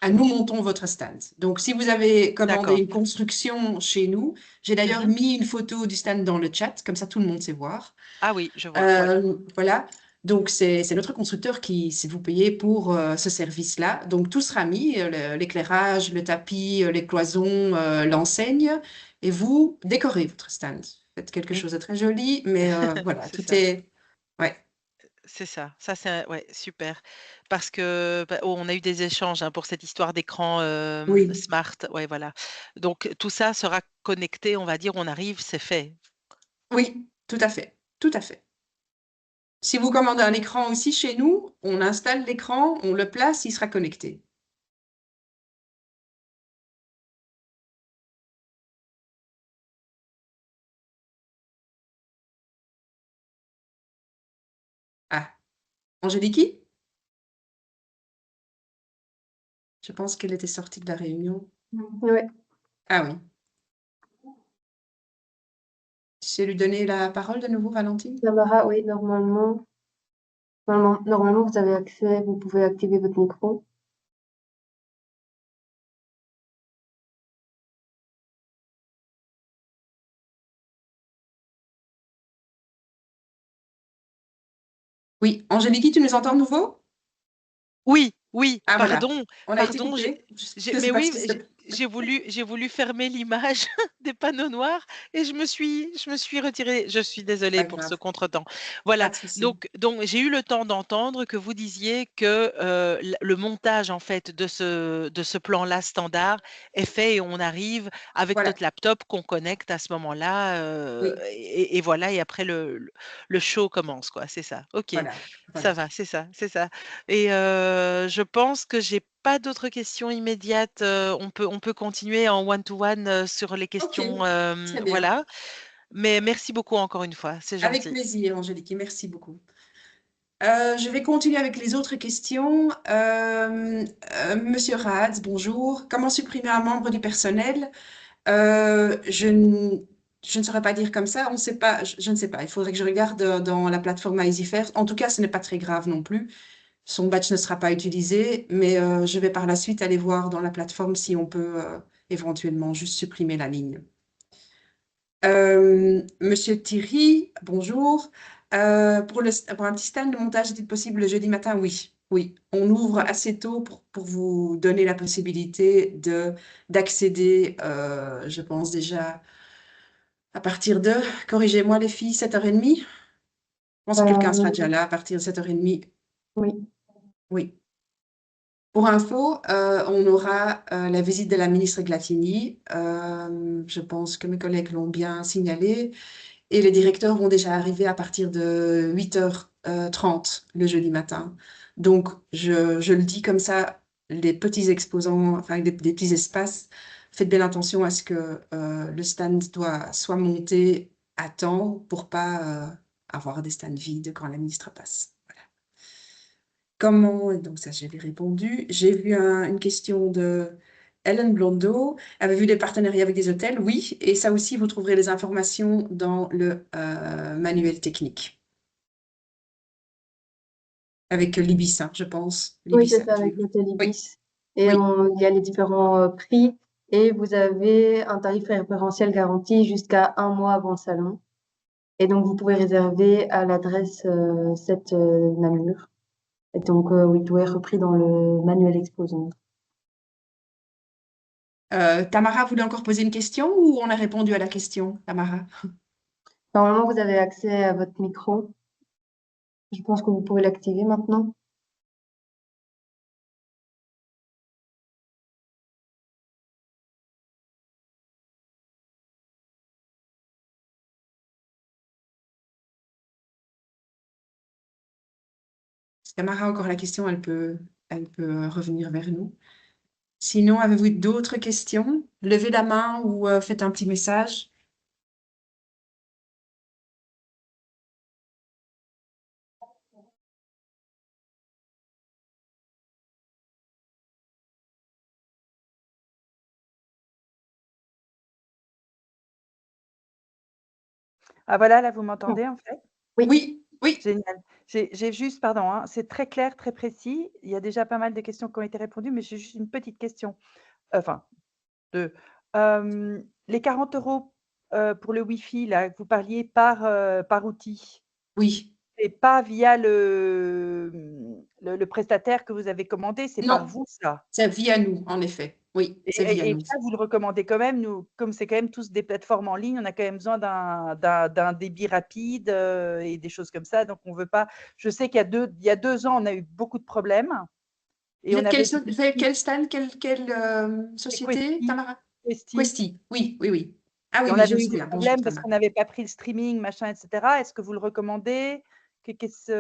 [SPEAKER 3] Ah, nous montons votre stand. Donc, si vous avez commandé
[SPEAKER 4] D'accord.
[SPEAKER 3] une construction chez nous, j'ai d'ailleurs
[SPEAKER 4] Mmh.
[SPEAKER 3] mis une photo du stand dans le chat, comme ça tout le monde sait voir.
[SPEAKER 4] Ah oui, je vois, ouais.
[SPEAKER 3] Voilà. Donc, c'est notre constructeur qui, si vous payez pour ce service-là. Donc, tout sera mis, l'éclairage, le tapis, les cloisons, l'enseigne, et vous décorez votre stand. Faites quelque
[SPEAKER 4] Mmh.
[SPEAKER 3] chose de très joli, mais voilà,
[SPEAKER 4] C'est
[SPEAKER 3] tout
[SPEAKER 4] ça,
[SPEAKER 3] est... Ouais.
[SPEAKER 4] c'est ça. Ça, c'est ouais, super. Parce que, bah, on a eu des échanges, hein, pour cette histoire d'écran,
[SPEAKER 3] Oui,
[SPEAKER 4] smart. Ouais, voilà. Donc tout ça sera connecté, on va dire, on arrive, c'est fait.
[SPEAKER 3] oui, tout à fait. Tout à fait. Si vous commandez un écran aussi chez nous, on installe l'écran, on le place, il sera connecté. Ah, Angéliki? Je pense qu'elle était sortie de la réunion.
[SPEAKER 2] Ouais.
[SPEAKER 3] Ah oui. Tu sais lui donner la parole de nouveau, Valentine?
[SPEAKER 2] Tamara, oui, normalement, vous avez accès, vous pouvez activer votre micro.
[SPEAKER 4] Oui.
[SPEAKER 3] Oui, Angéliki, tu nous entends de nouveau?
[SPEAKER 4] Oui, oui,
[SPEAKER 3] Ah voilà,
[SPEAKER 4] pardon,
[SPEAKER 3] on a été
[SPEAKER 4] pardon,
[SPEAKER 3] coupé. Je
[SPEAKER 4] j'ai
[SPEAKER 3] ne sais
[SPEAKER 4] mais
[SPEAKER 3] pas ce
[SPEAKER 4] oui,
[SPEAKER 3] qui se passe.
[SPEAKER 4] j'ai voulu fermer l'image des panneaux noirs et je me suis retirée. Je suis désolée
[SPEAKER 3] Pas
[SPEAKER 4] pour ce
[SPEAKER 3] grave,
[SPEAKER 4] contretemps.
[SPEAKER 3] pas
[SPEAKER 4] Voilà,
[SPEAKER 3] de souci.
[SPEAKER 4] donc j'ai eu le temps d'entendre que vous disiez que, le montage en fait de ce plan-là standard est fait et on arrive avec
[SPEAKER 3] Voilà,
[SPEAKER 4] notre laptop qu'on connecte à ce moment-là,
[SPEAKER 3] oui,
[SPEAKER 4] et voilà et après le show commence quoi, c'est ça? OK,
[SPEAKER 3] voilà,
[SPEAKER 4] ça
[SPEAKER 3] voilà.
[SPEAKER 4] va, c'est ça, c'est ça. Et je pense que j'ai pas d'autres questions immédiates, on peut continuer en one to one, sur les
[SPEAKER 3] Ok,
[SPEAKER 4] questions,
[SPEAKER 3] très bien.
[SPEAKER 4] voilà. Mais merci beaucoup encore une fois, c'est
[SPEAKER 3] Avec
[SPEAKER 4] gentil.
[SPEAKER 3] plaisir, Angélique, et merci beaucoup. Je vais continuer avec les autres questions. Monsieur Raad, bonjour. Comment supprimer un membre du personnel? Je ne saurais pas dire comme ça. On sait pas, je ne sais pas. Il faudrait que je regarde dans la plateforme Easyfair. En tout cas, ce n'est pas très grave non plus. Son badge ne sera pas utilisé, mais je vais par la suite aller voir dans la plateforme si on peut éventuellement juste supprimer la ligne. Monsieur Thierry, bonjour. Pour un petit stand de montage, est-il possible le jeudi matin? Oui, oui. On ouvre assez tôt pour vous donner la possibilité d'accéder, je pense déjà à partir de, corrigez-moi les filles, 7h30. Je pense que quelqu'un sera déjà là à partir de 7h30.
[SPEAKER 2] Oui.
[SPEAKER 3] Oui. Pour info, on aura la visite de la ministre Glatini. Je pense que mes collègues l'ont bien signalé. Et les directeurs vont déjà arriver à partir de 8h30 le jeudi matin. Donc, je le dis comme ça, les petits exposants, enfin des petits espaces, faites bien attention à ce que le stand soit monté à temps pour pas avoir des stands vides quand la ministre passe. Voilà. Comment, et donc ça j'avais répondu. J'ai vu une question de Ellen Blondeau. Avez-vous des partenariats avec des hôtels? Oui, et ça aussi, vous trouverez les informations dans le manuel technique. Avec l'Ibis, hein, je pense.
[SPEAKER 2] Oui,
[SPEAKER 3] L'Ibis
[SPEAKER 2] c'est
[SPEAKER 3] a
[SPEAKER 2] ça, avec
[SPEAKER 3] dû.
[SPEAKER 2] l'hôtel
[SPEAKER 3] Oui,
[SPEAKER 2] Ibis. Et
[SPEAKER 3] oui.
[SPEAKER 2] il y a les différents prix et vous avez un tarif préférentiel garanti jusqu'à un mois avant le salon. Et donc, vous pouvez réserver à l'adresse 7 Namur. Et donc, oui, tout est repris dans le manuel exposant.
[SPEAKER 3] Tamara voulait encore poser une question ou on a répondu à la question, Tamara?
[SPEAKER 2] Normalement, vous avez accès à votre micro. Je pense que vous pouvez l'activer maintenant.
[SPEAKER 3] Si Tamara a encore la question, elle peut revenir vers nous. Sinon, avez-vous d'autres questions? Levez la main ou faites un petit message.
[SPEAKER 5] Ah voilà, là, vous m'entendez en fait?
[SPEAKER 2] Oui.
[SPEAKER 3] Oui, oui.
[SPEAKER 5] Génial. J'ai juste, pardon, hein, c'est très clair, très précis. Il y a déjà pas mal de questions qui ont été répondues, mais j'ai juste une petite question. Enfin, 2. Les 40 € pour le Wi-Fi, là, que vous parliez par outil,
[SPEAKER 3] Oui.
[SPEAKER 5] c'est pas via le prestataire que vous avez commandé, c'est par
[SPEAKER 3] Non,
[SPEAKER 5] vous, ça?
[SPEAKER 3] c'est via nous, en effet. Oui, c'est via
[SPEAKER 5] Et
[SPEAKER 3] nous.
[SPEAKER 5] ça, vous le recommandez quand même? Nous, comme c'est quand même tous des plateformes en ligne, on a quand même besoin d'un débit rapide, et des choses comme ça. Donc on veut pas je sais il y a 2 ans, on a eu beaucoup de problèmes et
[SPEAKER 3] Vous
[SPEAKER 5] on
[SPEAKER 3] êtes
[SPEAKER 5] avait
[SPEAKER 3] quel stand, quelle
[SPEAKER 5] c'est
[SPEAKER 3] société, Tamara?
[SPEAKER 5] Questi
[SPEAKER 3] Questi, oui, oui, oui. Ah oui,
[SPEAKER 5] et on
[SPEAKER 3] oui, je
[SPEAKER 5] avait
[SPEAKER 3] me
[SPEAKER 5] eu des
[SPEAKER 3] souviens. Bonjour,
[SPEAKER 5] problèmes parce
[SPEAKER 3] Tamara.
[SPEAKER 5] qu'on n'avait pas pris le streaming, machin et cetera. Est-ce que vous le recommandez? Qu'est-ce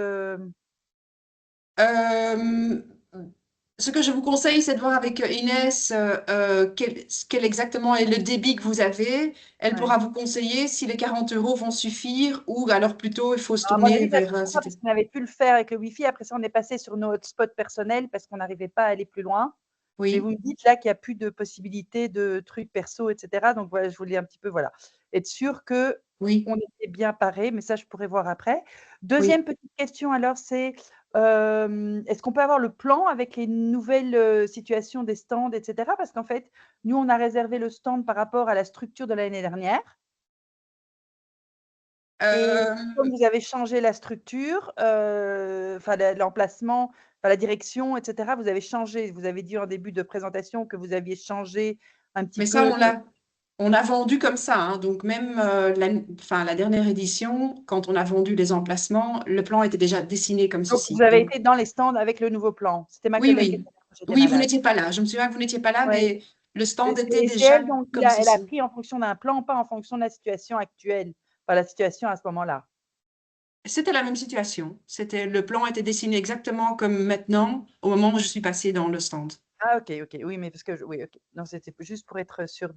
[SPEAKER 3] Euh, Ce que je vous conseille, c'est de voir avec Inès quel exactement est le débit que vous avez. Elle
[SPEAKER 5] ouais.
[SPEAKER 3] pourra vous conseiller si les 40 € vont suffire ou alors plutôt il faut se
[SPEAKER 5] À mon
[SPEAKER 3] tourner
[SPEAKER 5] avis, ça
[SPEAKER 3] vers...
[SPEAKER 5] suffira parce qu'on avait pu le faire avec le Wi-Fi. Après ça, on est passé sur nos hotspots personnels parce qu'on n'arrivait pas à aller plus loin. Mais vous
[SPEAKER 3] Oui,
[SPEAKER 5] me dites là qu'il y a plus de possibilités de trucs perso et cetera. Donc voilà, je voulais un petit peu, voilà, être sûre qu'on
[SPEAKER 3] oui,
[SPEAKER 5] était bien parés, mais ça, je pourrais voir après.
[SPEAKER 3] oui.
[SPEAKER 5] Deuxième petite question alors, c'est, est-ce qu'on peut avoir le plan avec les nouvelles, situations des stands et cetera? Parce qu'en fait, nous, on a réservé le stand par rapport à la structure de l'année dernière. Et
[SPEAKER 3] Euh,
[SPEAKER 5] comme vous avez changé la structure, enfin l'emplacement, la direction, etc. Vous avez changé. Vous avez dit en début de présentation que vous aviez changé un petit
[SPEAKER 3] Mais
[SPEAKER 5] peu.
[SPEAKER 3] ça, on a vendu comme ça, hein. Donc même la dernière édition, quand on a vendu les emplacements, le plan était déjà dessiné comme
[SPEAKER 5] Donc,
[SPEAKER 3] ceci.
[SPEAKER 5] vous avez
[SPEAKER 3] Donc,
[SPEAKER 5] été dans les stands avec le nouveau plan. C'était ma
[SPEAKER 3] oui,
[SPEAKER 5] collègue qui
[SPEAKER 3] oui.
[SPEAKER 5] était là quand j'étais
[SPEAKER 3] Oui, vous
[SPEAKER 5] malade.
[SPEAKER 3] n'étiez pas là. Je me souviens que vous n'étiez pas là,
[SPEAKER 5] Ouais.
[SPEAKER 3] mais le stand était
[SPEAKER 5] C'est
[SPEAKER 3] déjà
[SPEAKER 5] elle, donc
[SPEAKER 3] comme
[SPEAKER 5] elle a
[SPEAKER 3] ceci.
[SPEAKER 5] pris en fonction d'un plan, pas en fonction de la situation actuelle, enfin la situation à ce moment-là.
[SPEAKER 3] C'était la même situation. Le plan était dessiné exactement comme maintenant, au moment où je suis passée dans le stand.
[SPEAKER 5] Ah, ok, oui, mais parce que oui, ok. Non, c'était juste pour être sûr
[SPEAKER 3] Oui,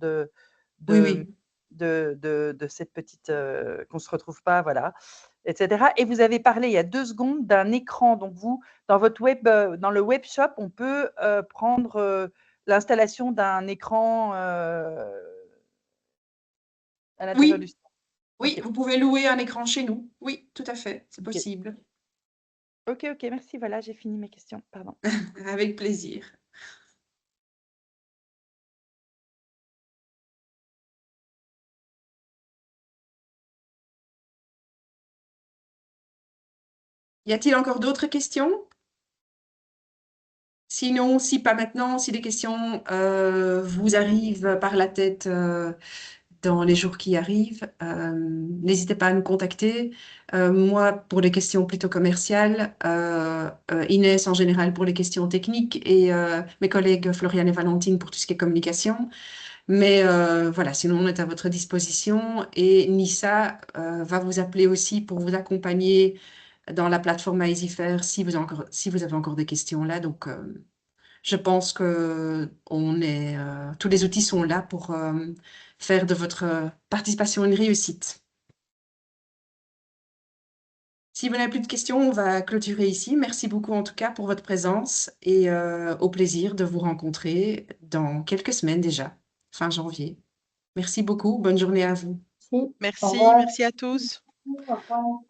[SPEAKER 5] de,
[SPEAKER 3] oui.
[SPEAKER 5] de cette petite qu'on se retrouve pas, voilà, etc. Et vous avez parlé il y a 2 secondes d'un écran. Donc vous, dans votre web, dans le web shop, on peut prendre l'installation d'un écran à l'intérieur du
[SPEAKER 3] Oui,
[SPEAKER 5] stand.
[SPEAKER 3] oui,
[SPEAKER 5] Ok,
[SPEAKER 3] vous pouvez louer un écran chez nous. Oui, tout à fait, c'est
[SPEAKER 5] ok,
[SPEAKER 3] possible.
[SPEAKER 5] ok, merci. Voilà, j'ai fini mes questions. Pardon.
[SPEAKER 3] Avec plaisir. Y a-t-il encore d'autres questions? Sinon, si pas maintenant, si des questions vous arrivent par la tête dans les jours qui arrivent, n'hésitez pas à nous contacter. Moi, pour les questions plutôt commerciales, Inès en général pour les questions techniques et mes collègues Floriane et Valentine pour tout ce qui est communication. Mais voilà, sinon on est à votre disposition et Nissa va vous appeler aussi pour vous accompagner dans la plateforme EasyFair si vous avez encore des questions là. Donc, je pense que tous les outils sont là pour faire de votre participation une réussite. Si vous n'avez plus de questions, on va clôturer ici. Merci beaucoup en tout cas pour votre présence et au plaisir de vous rencontrer dans quelques semaines déjà, fin janvier. Merci beaucoup. Bonne journée à vous.
[SPEAKER 1] Merci. Au
[SPEAKER 4] Merci,
[SPEAKER 1] revoir.
[SPEAKER 4] merci à tous.
[SPEAKER 1] Au revoir.